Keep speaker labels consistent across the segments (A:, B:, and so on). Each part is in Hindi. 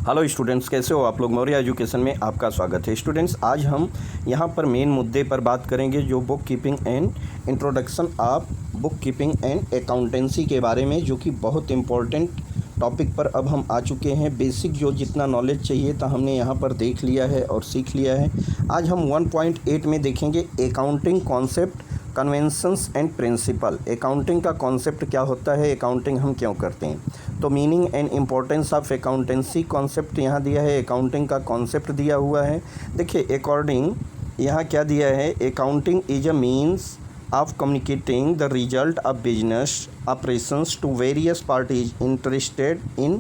A: हेलो स्टूडेंट्स, कैसे हो आप लोग। मौर्य एजुकेशन में आपका स्वागत है। स्टूडेंट्स, आज हम यहाँ पर मेन मुद्दे पर बात करेंगे जो book keeping and introduction of book keeping and accountancy के बारे में, जो कि बहुत इम्पोर्टेंट टॉपिक पर अब हम आ चुके हैं। बेसिक जो जितना नॉलेज चाहिए था हमने यहाँ पर देख लिया है और सीख लिया है। आज हम 1.8 में देखेंगे accounting concept, conventions and principle. Accounting का कॉन्सेप्ट क्या होता है, अकाउंटिंग हम क्यों करते हैं। तो meaning and importance of accountancy concept यहाँ दिया है, अकाउंटिंग का कॉन्सेप्ट दिया हुआ है। देखिए अकॉर्डिंग यहाँ क्या दिया है, accounting is a means of communicating the result of business operations to various parties interested in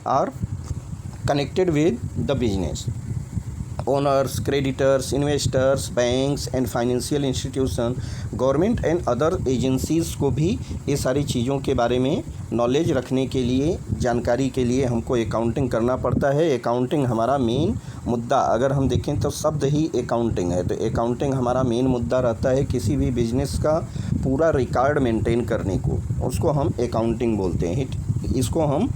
A: or connected with the business. Owners, creditors, investors, banks and financial institution, government and other agencies को भी ये सारी चीज़ों के बारे में नॉलेज रखने के लिए, जानकारी के लिए हमको अकाउंटिंग करना पड़ता है। अकाउंटिंग हमारा मेन मुद्दा, अगर हम देखें तो शब्द ही अकाउंटिंग है। तो अकाउंटिंग हमारा मेन मुद्दा रहता है किसी भी बिजनेस का पूरा रिकॉर्ड मेंटेन करने को, उसको हम अकाउंटिंग बोलते हैं। इसको हम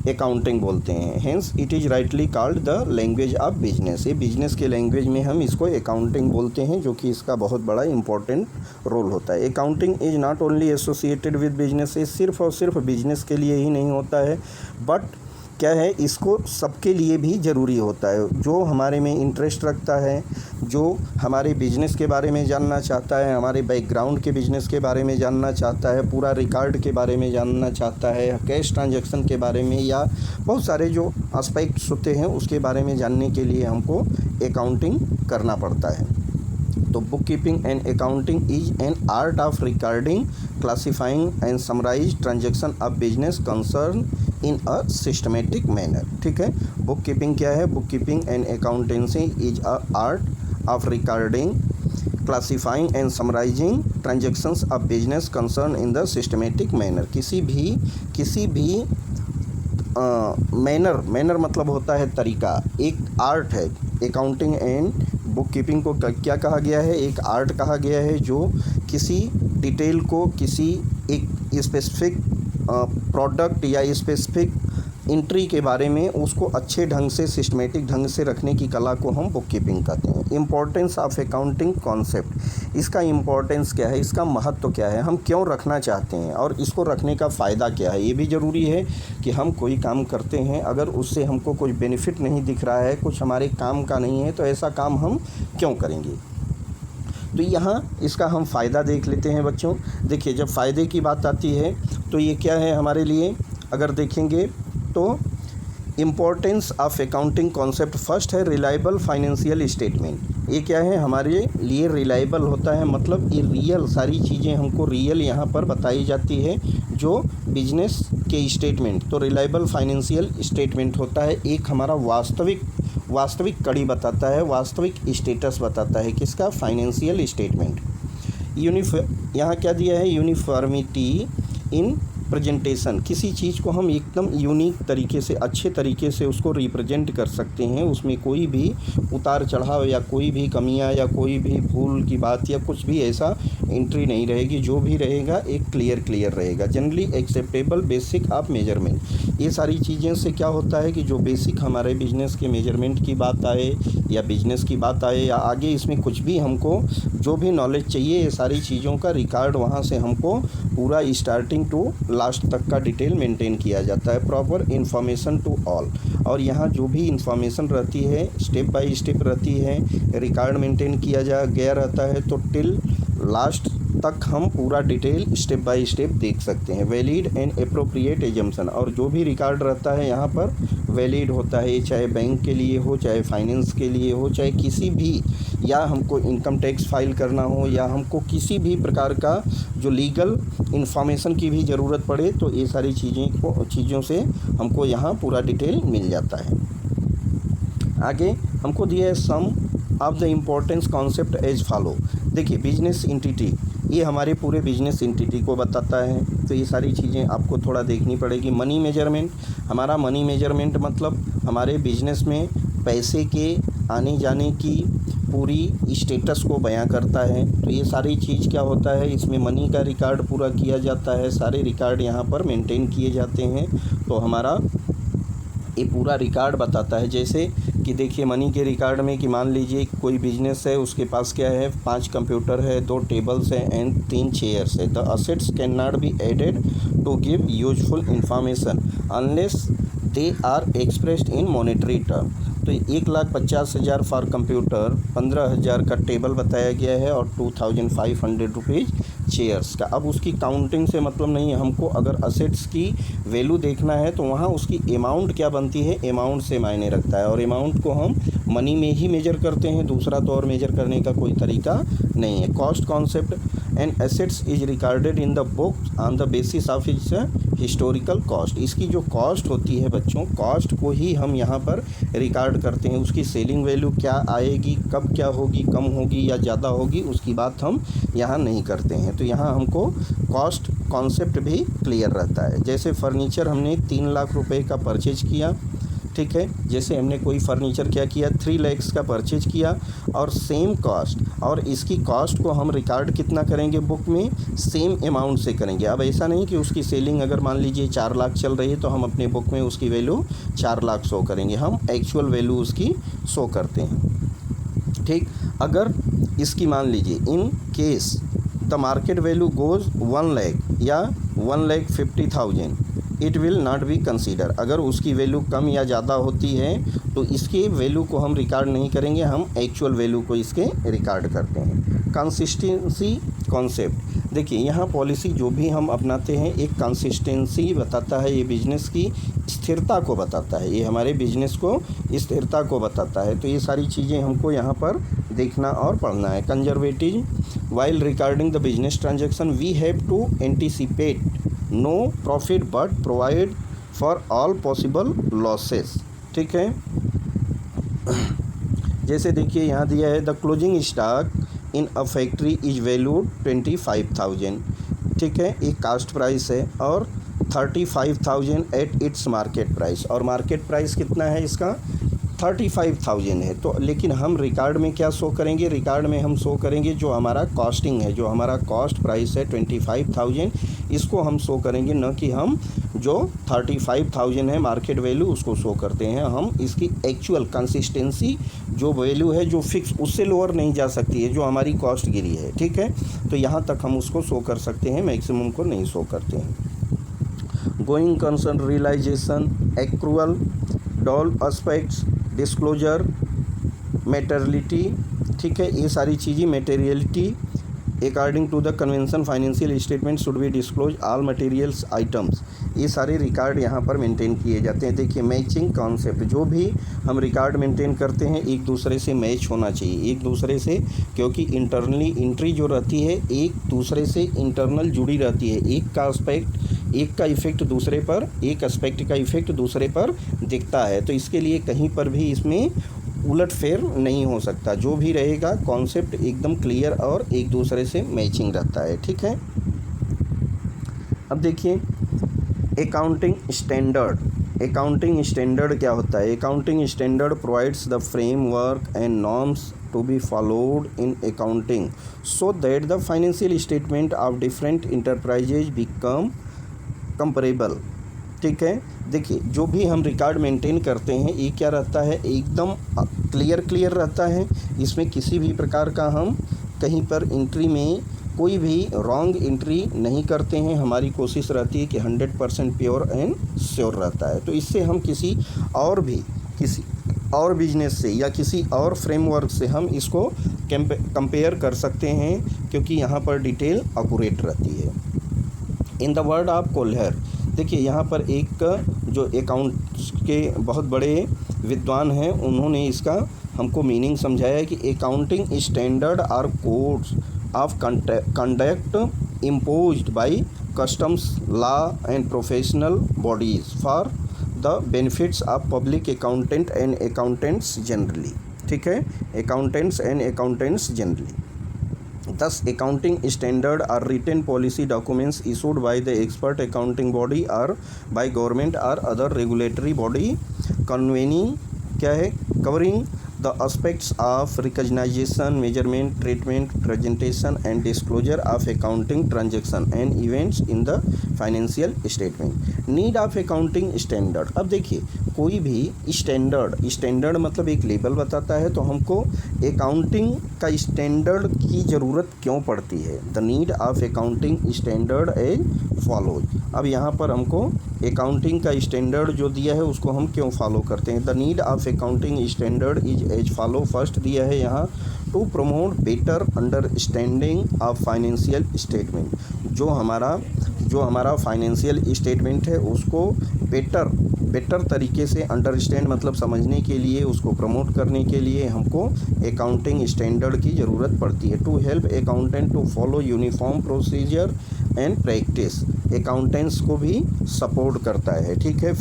A: अकाउंटिंग बोलते हैं। Hence it is rightly called the language of business. ये बिजनेस के लैंग्वेज में हम इसको अकाउंटिंग बोलते हैं, जो कि इसका बहुत बड़ा इंपॉर्टेंट रोल होता है। Accounting is not only associated with business, ये सिर्फ और सिर्फ बिजनेस के लिए ही नहीं होता है, बट क्या है, इसको सबके लिए भी ज़रूरी होता है। जो हमारे में इंटरेस्ट रखता है, जो हमारे बिजनेस के बारे में जानना चाहता है, हमारे बैकग्राउंड के बिजनेस के बारे में जानना चाहता है, पूरा रिकॉर्ड के बारे में जानना चाहता है, कैश ट्रांजैक्शन के बारे में, या बहुत सारे जो एस्पेक्ट्स होते हैं उसके बारे में जानने के लिए हमको अकाउंटिंग करना पड़ता है। तो book keeping and accounting is an art of recording, classifying and summarise transaction of business concern in a systematic manner. ठीक है, बुक कीपिंग क्या है, book keeping and accountancy is a art of recording, classifying and summarising transactions of business concern in the systematic manner. किसी भी मैनर मतलब होता है तरीका, एक आर्ट है। अकाउंटिंग एंड बुक कीपिंग को क्या कहा गया है, एक आर्ट कहा गया है, जो किसी डिटेल को, किसी एक स्पेसिफिक प्रोडक्ट या स्पेसिफिक एंट्री के बारे में उसको अच्छे ढंग से, सिस्टमेटिक ढंग से रखने की कला को हम बुक कीपिंग कहते हैं। इम्पोर्टेंस ऑफ अकाउंटिंग कॉन्सेप्ट, इसका इम्पोर्टेंस क्या है, इसका महत्व क्या है, हम क्यों रखना चाहते हैं और इसको रखने का फ़ायदा क्या है। ये भी ज़रूरी है कि हम कोई काम करते हैं, अगर उससे हमको कोई बेनिफिट नहीं दिख रहा है, कुछ हमारे काम का नहीं है, तो ऐसा काम हम क्यों करेंगे। तो यहाँ इसका हम फ़ायदा देख लेते हैं बच्चों। देखिए, जब फ़ायदे की बात आती है तो ये क्या है हमारे लिए, अगर देखेंगे तो importance of accounting concept first है रिलायबल फाइनेंशियल स्टेटमेंट। ये क्या है, हमारे लिए रिलायबल होता है, मतलब ये रियल, सारी चीज़ें हमको रियल यहाँ पर बताई जाती है जो बिजनेस के स्टेटमेंट। तो रिलायबल फाइनेंशियल स्टेटमेंट होता है एक हमारा वास्तविक कड़ी बताता है, वास्तविक स्टेटस बताता है किसका, फाइनेंशियल स्टेटमेंट। यहाँ क्या दिया है, यूनिफॉर्मिटी इन प्रेजेंटेशन, किसी चीज़ को हम एकदम यूनिक तरीके से, अच्छे तरीके से उसको रिप्रेजेंट कर सकते हैं, उसमें कोई भी उतार चढ़ाव या कोई भी कमियां या कोई भी भूल की बात या कुछ भी ऐसा एंट्री नहीं रहेगी, जो भी रहेगा एक क्लियर रहेगा। Generally acceptable basic of measurement, ये सारी चीज़ें से क्या होता है कि जो बेसिक हमारे बिजनेस के मेजरमेंट की बात आए या बिजनेस की बात आए या आगे इसमें कुछ भी हमको जो भी नॉलेज चाहिए, ये सारी चीज़ों का रिकॉर्ड वहाँ से हमको पूरा स्टार्टिंग टू लास्ट तक का डिटेल मेंटेन किया जाता है। प्रॉपर इन्फॉर्मेशन टू ऑल, और यहाँ जो भी इंफॉर्मेशन रहती है स्टेप बाय स्टेप रहती है, रिकॉर्ड मेंटेन किया गया रहता है, तो टिल लास्ट तक हम पूरा डिटेल स्टेप बाय स्टेप देख सकते हैं। वैलिड एंड अप्रोप्रिएट एजम्पशन, और जो भी रिकॉर्ड रहता है यहाँ पर वैलिड होता है, चाहे बैंक के लिए हो, चाहे फाइनेंस के लिए हो, चाहे किसी भी, या हमको इनकम टैक्स फाइल करना हो, या हमको किसी भी प्रकार का जो लीगल इन्फॉर्मेशन की भी ज़रूरत पड़े, तो ये सारी चीज़ों से हमको यहाँ पूरा डिटेल मिल जाता है। आगे हमको दिया है some of the importance concept as follow. देखिए, बिजनेस एंटिटी, ये हमारे पूरे बिजनेस एंटिटी को बताता है, तो ये सारी चीज़ें आपको थोड़ा देखनी पड़ेगी। मनी मेजरमेंट, हमारा मनी मेजरमेंट मतलब हमारे बिजनेस में पैसे के आने जाने की पूरी स्टेटस को बयां करता है। तो ये सारी चीज़ क्या होता है, इसमें मनी का रिकॉर्ड पूरा किया जाता है, सारे रिकॉर्ड यहाँ पर मेंटेन किए जाते हैं। तो हमारा ये पूरा रिकॉर्ड बताता है। जैसे कि देखिए मनी के रिकॉर्ड में कि मान लीजिए कोई बिजनेस है, उसके पास क्या है, 5 कंप्यूटर है, 2 टेबल्स हैं एंड 3 चेयर्स है। The assets can not be added to give useful information unless they are expressed in monetary term. तो 1,50,000 फॉर कंप्यूटर, 15,000 का टेबल बताया गया है और 2,500 रुपीज़ चेयर्स का। अब उसकी काउंटिंग से मतलब नहीं है हमको, अगर असेट्स की वैल्यू देखना है तो वहाँ उसकी अमाउंट क्या बनती है, अमाउंट से मायने रखता है। और अमाउंट को हम मनी में ही मेजर करते हैं, दूसरा तो और मेजर करने का कोई तरीका नहीं है। Cost concept and assets is recorded in the book on the basis of its historical cost. इसकी जो कॉस्ट होती है बच्चों, कॉस्ट को ही हम यहाँ पर रिकॉर्ड करते हैं। उसकी सेलिंग वैल्यू क्या आएगी, कब क्या होगी, कम होगी या ज़्यादा होगी, उसकी बात हम यहाँ नहीं करते हैं। तो यहाँ हमको कॉस्ट कॉन्सेप्ट भी क्लियर रहता है। जैसे फर्नीचर हमने 3 लाख रुपए का परचेज किया, ठीक है। जैसे हमने कोई फर्नीचर क्या किया, 3 लाख का परचेज किया और सेम कॉस्ट, और इसकी कॉस्ट को हम रिकॉर्ड कितना करेंगे बुक में, सेम अमाउंट से करेंगे। अब ऐसा नहीं कि उसकी सेलिंग अगर मान लीजिए 4 लाख चल रही है तो हम अपने बुक में उसकी वैल्यू 4 लाख शो करेंगे, हम एक्चुअल वैल्यू उसकी शो करते हैं, ठीक। अगर इसकी मान लीजिए in case the market value goes 1 lakh या 1,50,000 it will not be consider. अगर उसकी वैल्यू कम या ज़्यादा होती है तो इसके वैल्यू को हम रिकॉर्ड नहीं करेंगे, हम एक्चुअल वैल्यू को इसके रिकॉर्ड करते हैं। कंसिस्टेंसी कॉन्सेप्ट, देखिए यहाँ पॉलिसी जो भी हम अपनाते हैं एक कंसिस्टेंसी बताता है, ये बिजनेस की स्थिरता को बताता है, ये हमारे बिजनेस को स्थिरता को बताता है। तो ये सारी चीज़ें हमको यहाँ पर देखना और पढ़ना है। Conservative, while recording the business transaction we have to anticipate no profit but provide for all possible losses, ठीक है। जैसे देखिए यहाँ दिया है the closing stock in a factory is valued 25,000, ठीक है, एक कास्ट प्राइस है, और 35,000 एट इट्स मार्केट प्राइस, और मार्केट प्राइस कितना है इसका 35,000 है। तो लेकिन हम रिकॉर्ड में क्या शो करेंगे, रिकॉर्ड में हम शो करेंगे जो हमारा कॉस्टिंग है, जो हमारा कॉस्ट प्राइस है 25,000, इसको हम शो करेंगे, न कि हम जो 35,000 है मार्केट वैल्यू उसको शो करते हैं। हम इसकी एक्चुअल कंसिस्टेंसी जो वैल्यू है जो फिक्स, उससे लोअर नहीं जा सकती है, जो हमारी कॉस्ट गिरी है, ठीक है। तो यहाँ तक हम उसको शो कर सकते हैं, मैक्सिमम को नहीं शो करते हैं। Going concern realisation, accrual, dual aspects, disclosure, materiality, ठीक है, ये सारी चीज़ें, materiality according to the convention financial statement should be disclose all materials items, ये सारे रिकॉर्ड यहाँ पर मेंटेन किए जाते हैं। देखिए मैचिंग कॉन्सेप्ट, जो भी हम रिकॉर्ड मेंटेन करते हैं एक दूसरे से मैच होना चाहिए, एक दूसरे से, क्योंकि इंटरनली एंट्री जो रहती है एक दूसरे से इंटरनल जुड़ी रहती है। एक का एस्पेक्ट, एक का इफ़ेक्ट दूसरे पर, एक एस्पेक्ट का इफ़ेक्ट दूसरे पर दिखता है। तो इसके लिए कहीं पर भी इसमें उलट फेर नहीं हो सकता, जो भी रहेगा कॉन्सेप्ट एकदम क्लियर और एक दूसरे से मैचिंग रहता है, ठीक है। अब देखिए अकाउंटिंग स्टैंडर्ड, अकाउंटिंग स्टैंडर्ड क्या होता है। Accounting standard provides the framework and norms to be followed in accounting so that the financial statement of different enterprises become comparable, ठीक है। देखिए जो भी हम रिकॉर्ड मेंटेन करते हैं ये क्या रहता है, एकदम क्लियर रहता है, इसमें किसी भी प्रकार का हम कहीं पर एंट्री में कोई भी रॉन्ग एंट्री नहीं करते हैं। हमारी कोशिश रहती है कि 100% प्योर एंड श्योर रहता है। तो इससे हम किसी और बिजनेस से या किसी और फ्रेमवर्क से हम इसको कंपेयर कर सकते हैं, क्योंकि यहाँ पर डिटेल एक्यूरेट रहती है। In the word of Kolhar, देखिए यहाँ पर एक जो अकाउंट्स के बहुत बड़े विद्वान हैं उन्होंने इसका हमको मीनिंग समझाया है कि accounting standard are codes of conduct imposed by customs law and professional bodies for the benefits of public accountant and accountants generally, ठीक है, accountants and accountants generally. Thus, accounting standard are written policy documents issued by the expert accounting body or by government or other regulatory body convening क्या है, covering the aspects of recognition, measurement, treatment, presentation and disclosure of accounting transaction and events in the financial statement. Need of accounting standard, अब देखिए कोई भी स्टैंडर्ड मतलब एक लेवल बताता है, तो हमको अकाउंटिंग का स्टैंडर्ड की ज़रूरत क्यों पड़ती है। The need of accounting standard as follows. अब यहाँ पर हमको अकाउंटिंग का स्टैंडर्ड जो दिया है उसको हम क्यों फॉलो करते हैं। The need of accounting standard is as follow. First दिया है यहाँ to promote better understanding of financial statement. जो हमारा फाइनेंशियल स्टेटमेंट है उसको बेटर तरीके से अंडरस्टैंड मतलब समझने के लिए, उसको प्रमोट करने के लिए हमको अकाउंटिंग स्टैंडर्ड की ज़रूरत पड़ती है। To help accountant to follow uniform procedure and practice. Accountants को भी सपोर्ट करता है, ठीक है।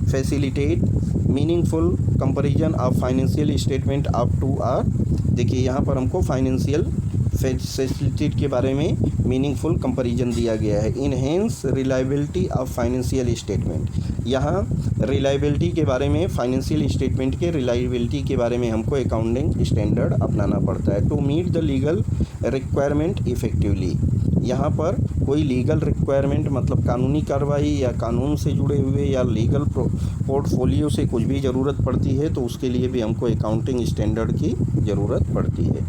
A: Facilitate meaningful comparison of financial statement up to are. देखिए यहाँ पर हमको फाइनेंशियल फैसिलिटी के बारे में मीनिंगफुल कंपैरिजन दिया गया है। Enhance reliability of financial statement. यहाँ रिलायबिलिटी के बारे में, फाइनेंशियल स्टेटमेंट के रिलायबिलिटी के बारे में हमको अकाउंटिंग स्टैंडर्ड अपनाना पड़ता है। To meet the legal requirement effectively. यहाँ पर कोई लीगल रिक्वायरमेंट मतलब कानूनी कार्रवाई या कानून से जुड़े हुए या लीगल पोर्टफोलियो से कुछ भी ज़रूरत पड़ती है तो उसके लिए भी हमको अकाउंटिंग स्टैंडर्ड की ज़रूरत पड़ती है।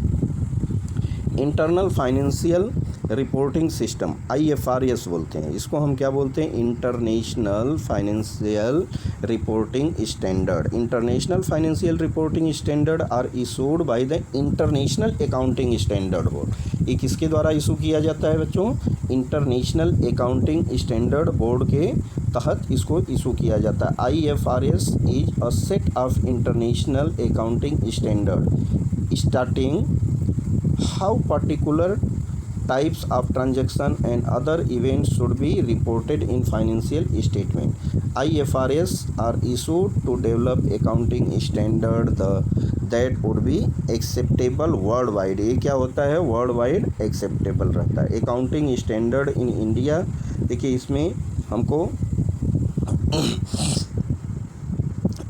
A: Internal financial reporting system IFRS बोलते हैं इसको। हम क्या बोलते हैं, international financial reporting standard. International financial reporting standard are issued by the international accounting standard board. ये किसके द्वारा इशू किया जाता है बच्चों, इंटरनेशनल अकाउंटिंग स्टैंडर्ड बोर्ड के तहत इसको इशू किया जाता है। IFRS is a set of international accounting standard starting how particular types of transaction and other events should be reported in financial statement. IFRS are issued to develop accounting standard that would be acceptable worldwide. ये क्या होता है, वर्ल्ड वाइड एक्सेप्टेबल रहता है। अकाउंटिंग स्टैंडर्ड इन इंडिया, देखिए इसमें हमको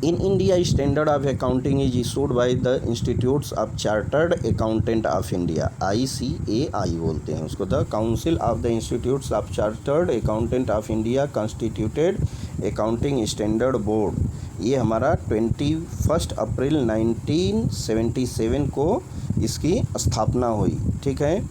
A: in India standard of accounting is issued by the institutes of chartered accountant of India. ICAI बोलते हैं उसको। The council of the institutes of chartered accountant of India constituted accounting standard board. ये हमारा 21 अप्रैल 1977 को इसकी स्थापना हुई, ठीक है।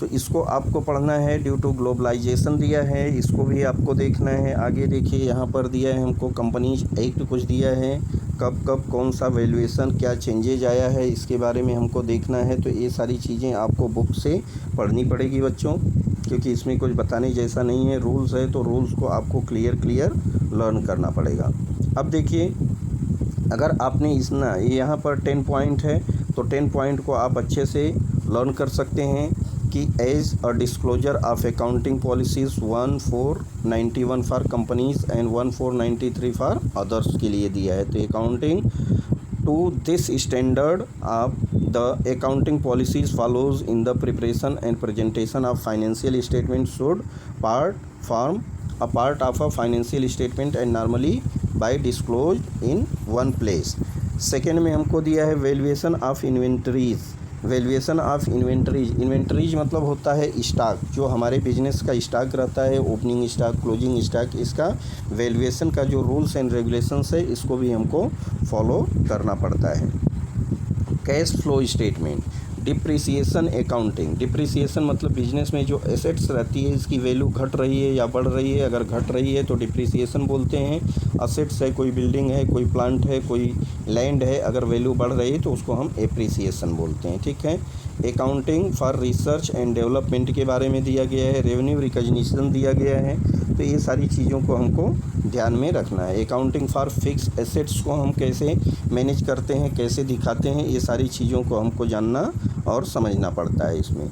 A: तो इसको आपको पढ़ना है। ड्यू टू ग्लोबलाइजेशन दिया है, इसको भी आपको देखना है। आगे देखिए यहाँ पर दिया है हमको कंपनीज एक्ट कुछ दिया है, कब कौन सा वैल्यूएशन क्या चेंजेज आया है इसके बारे में हमको देखना है। तो ये सारी चीज़ें आपको बुक से पढ़नी पड़ेगी बच्चों, क्योंकि इसमें कुछ बताने जैसा नहीं है। रूल्स है तो रूल्स को आपको क्लियर लर्न करना पड़ेगा। अब देखिए अगर आपने ये यहाँ पर 10 पॉइंट है तो 10 पॉइंट को आप अच्छे से लर्न कर सकते हैं कि as a disclosure of accounting policies 1491 for companies and 1493 for others के लिए दिया है। तो accounting to this standard of the accounting policies follows in the preparation and presentation of financial statement should form a part of a financial statement and normally by disclose in one place. Second में हमको दिया है valuation of inventories. Valuation of inventories मतलब होता है स्टॉक, जो हमारे बिजनेस का स्टॉक रहता है, ओपनिंग स्टॉक, क्लोजिंग स्टॉक। इसका वैल्यूएशन का जो रूल्स एंड रेगुलेशंस है इसको भी हमको फॉलो करना पड़ता है। Cash flow statement. Depreciation accounting. Depreciation मतलब बिजनेस में जो एसेट्स रहती है इसकी वैल्यू घट रही है या बढ़ रही है। अगर घट रही है तो डिप्रिसिएशन बोलते हैं। असेट्स है, कोई बिल्डिंग है, कोई प्लांट है, कोई लैंड है, अगर वैल्यू बढ़ रही है तो उसको हम एप्रिसिएशन बोलते हैं, ठीक है। Accounting for research and development के बारे में दिया गया है। रेवेन्यू रिकग्निशन दिया गया है। तो ये सारी चीज़ों को हमको ध्यान में रखना है। अकाउंटिंग फॉर फिक्स एसेट्स को हम कैसे मैनेज करते हैं, कैसे दिखाते हैं, ये सारी चीज़ों को हमको जानना और समझना पड़ता है इसमें।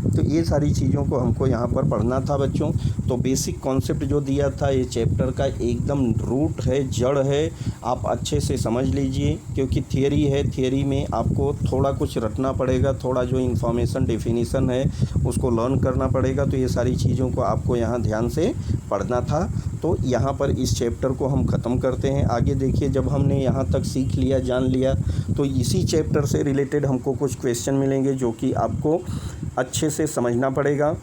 A: तो ये सारी चीज़ों को हमको यहाँ पर पढ़ना था बच्चों। तो बेसिक कॉन्सेप्ट जो दिया था ये चैप्टर का एकदम रूट है, जड़ है, आप अच्छे से समझ लीजिए, क्योंकि थियरी है। थियरी में आपको थोड़ा कुछ रटना पड़ेगा, थोड़ा जो इन्फॉर्मेशन डेफिनेशन है उसको लर्न करना पड़ेगा। तो ये सारी चीज़ों को आपको यहाँ ध्यान से पढ़ना था। तो यहाँ पर इस चैप्टर को हम ख़त्म करते हैं। आगे देखिए, जब हमने यहाँ तक सीख लिया, जान लिया, तो इसी चैप्टर से रिलेटेड हमको कुछ क्वेश्चन मिलेंगे जो कि आपको अच्छे से समझना पड़ेगा।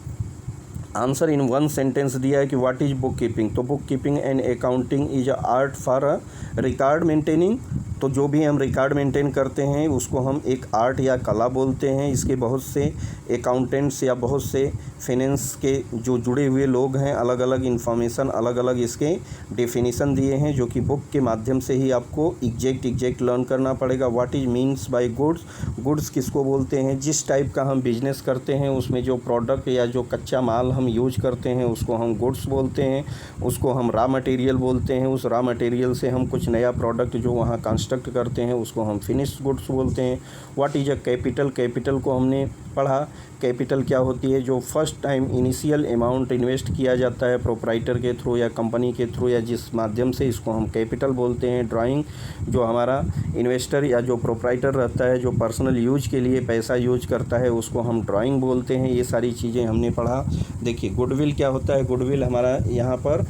A: आंसर इन वन सेंटेंस दिया है कि व्हाट इज बुक कीपिंग। तो book keeping and accounting is a art for a record maintaining. तो जो भी हम रिकॉर्ड मेंटेन करते हैं उसको हम एक आर्ट या कला बोलते हैं। इसके बहुत से अकाउंटेंट्स या बहुत से फाइनेंस के जो जुड़े हुए लोग हैं, अलग अलग इन्फॉर्मेशन, अलग अलग इसके डेफिनेशन दिए हैं, जो कि बुक के माध्यम से ही आपको एग्जैक्ट लर्न करना पड़ेगा। What is means by goods. Goods किसको बोलते हैं? जिस टाइप का हम बिजनेस करते हैं उसमें जो प्रोडक्ट या जो कच्चा माल हम यूज करते हैं उसको हम गुड्स बोलते हैं। उसको हम रॉ मटेरियल बोलते हैं। उस रॉ मटेरियल से हम कुछ नया प्रोडक्ट जो वहाँ कंस्ट्रक्ट करते हैं उसको हम फिनिश्ड गुड्स बोलते हैं। What is a capital. Capital को हमने पढ़ा। कैपिटल क्या होती है? जो first time initial amount invest किया जाता है प्रोप्राइटर के थ्रू या कंपनी के थ्रू या जिस माध्यम से, इसको हम कैपिटल बोलते हैं। ड्राइंग, जो हमारा इन्वेस्टर या जो प्रोप्राइटर रहता है, जो पर्सनल यूज के लिए पैसा यूज करता है, उसको हम ड्राइंग बोलते हैं। ये सारी चीज़ें हमने पढ़ा। देखिए गुडविल क्या होता है? गुडविल हमारा यहाँ पर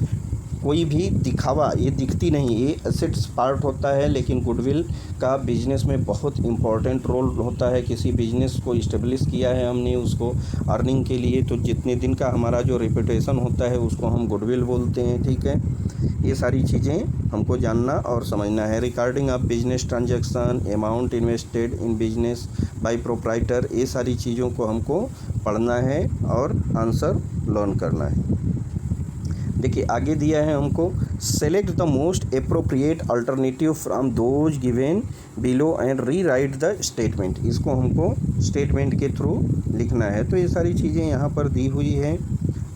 A: कोई भी दिखावा, ये दिखती नहीं, ये एसेट्स पार्ट होता है, लेकिन गुडविल का बिजनेस में बहुत इंपॉर्टेंट रोल होता है। किसी बिजनेस को इस्टेब्लिश किया है हमने उसको अर्निंग के लिए, तो जितने दिन का हमारा जो रेपुटेशन होता है उसको हम गुडविल बोलते हैं। ठीक है, ये सारी चीज़ें हमको जानना और समझना है। Recording of business transaction, amount invested in business by proprietor, ये सारी चीज़ों को हमको पढ़ना है और आंसर लर्न करना है। देखिए आगे दिया है हमको, select the most appropriate alternative from those given below and re right the statement. इसको हमको स्टेटमेंट के थ्रू लिखना है। तो ये सारी चीज़ें यहाँ पर दी हुई है,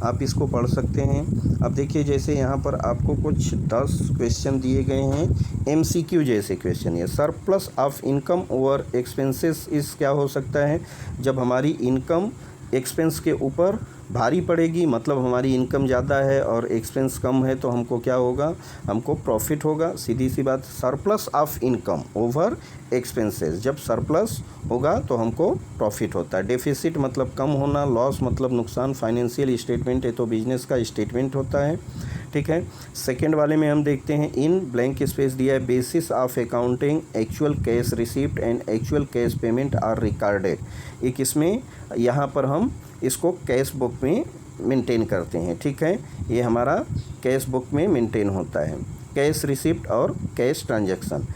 A: आप इसको पढ़ सकते हैं। अब देखिए जैसे यहाँ पर आपको कुछ 10 क्वेश्चन दिए गए हैं, MCQ जैसे क्वेश्चन है। Surplus of income over expenses इस क्या हो सकता है? जब हमारी इनकम एक्सपेंस के ऊपर भारी पड़ेगी, मतलब हमारी इनकम ज़्यादा है और एक्सपेंस कम है, तो हमको क्या होगा? हमको प्रॉफिट होगा, सीधी सी बात। Surplus of income over expenses, जब सरप्लस होगा तो हमको प्रॉफिट होता है। डेफिसिट मतलब कम होना, लॉस मतलब नुकसान। फाइनेंशियल स्टेटमेंट है तो बिजनेस का स्टेटमेंट होता है। ठीक है, सेकेंड वाले में हम देखते हैं, इन ब्लैंक स्पेस दिया है, basis of accounting actual cash receipt and actual cash payment are recorded. एक इसमें यहाँ पर हम इसको कैश बुक में मेंटेन करते हैं। ठीक है, ये हमारा कैश बुक में मेंटेन होता है, कैश रिसिप्ट और कैश ट्रांजैक्शन।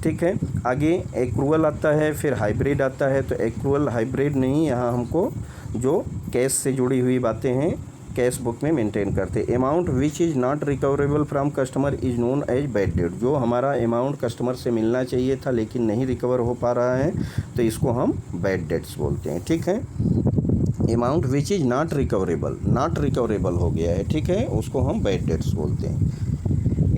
A: ठीक है, आगे एक्रूअल आता है, फिर हाइब्रिड आता है। तो एक्रूअल हाइब्रिड नहीं, यहाँ हमको जो कैश से जुड़ी हुई बातें हैं कैश बुक में मेंटेन करते। Amount which is not recoverable from customer is known as bad debt. जो हमारा अमाउंट कस्टमर से मिलना चाहिए था लेकिन नहीं रिकवर हो पा रहा है, तो इसको हम बैड डेट्स बोलते हैं। ठीक है, amount which is not recoverable हो गया है, ठीक है, उसको हम बैड डेट्स बोलते हैं।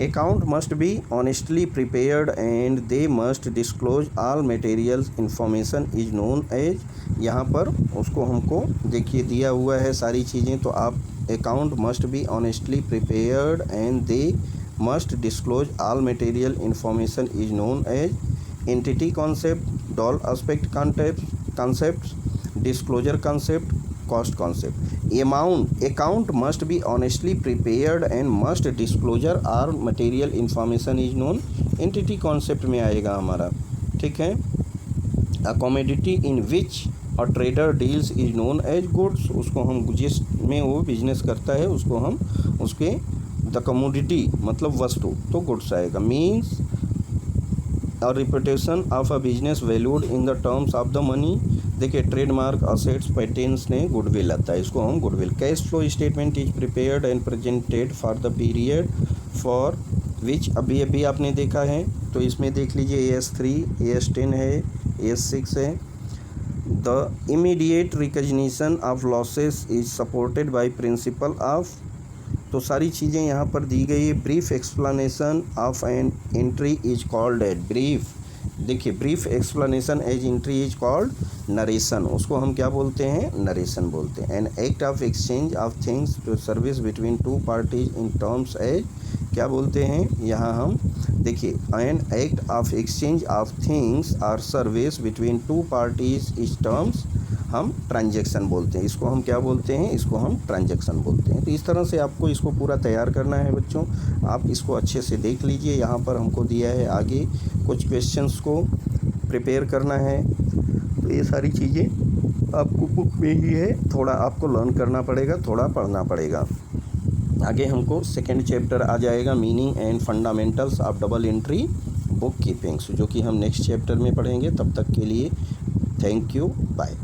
A: Account must be honestly prepared and they must disclose all materials information is known as. यहाँ पर उसको हमको देखिए दिया हुआ है सारी चीज़ें, तो आप account must be honestly prepared and they must disclose all material information is known as. Entity concept, dual aspect concept, disclosure concept, cost concept. Account must be honestly prepared and must disclosure are material information is known, entity concept में आएगा हमारा। ठीक है, a commodity in which a trader deals is known as goods. उसको हम जिसमें वो बिजनेस करता है उसको हम उसके द कमोडिटी मतलब वस्तु, तो गुड्स आएगा। मीन्स और reputation of a business valued in the terms of the money. देखिए ट्रेडमार्क, असेट्स, पेटेंट्स ने गुडविल आता है, इसको हम goodwill. Cash flow statement is prepared and presented for the period for which, अभी आपने देखा है, तो इसमें देख लीजिए AS3, AS10 है, AS6 है। The immediate recognition of losses is supported by principle of, तो सारी चीज़ें यहाँ पर दी गई है। Brief explanation of an entry is called as brief. देखिए brief explanation as entry is called narration, उसको हम क्या बोलते हैं? नरेशन बोलते हैं। An act of exchange of things to service between two parties in terms as, क्या बोलते हैं यहाँ हम? देखिए an act of exchange of things और service between two parties is terms हम ट्रांजैक्शन बोलते हैं। इसको हम क्या बोलते हैं? इसको हम ट्रांजैक्शन बोलते हैं। तो इस तरह से आपको इसको पूरा तैयार करना है बच्चों, आप इसको अच्छे से देख लीजिए। यहाँ पर हमको दिया है आगे कुछ क्वेश्चंस को प्रिपेयर करना है। तो ये सारी चीज़ें आपको बुक में ही है, थोड़ा आपको लर्न करना पड़ेगा, थोड़ा पढ़ना पड़ेगा। आगे हमको सेकंड चैप्टर आ जाएगा, meaning and fundamentals of double entry book keepings, जो कि हम नेक्स्ट चैप्टर में पढ़ेंगे। तब तक के लिए थैंक यू, बाय।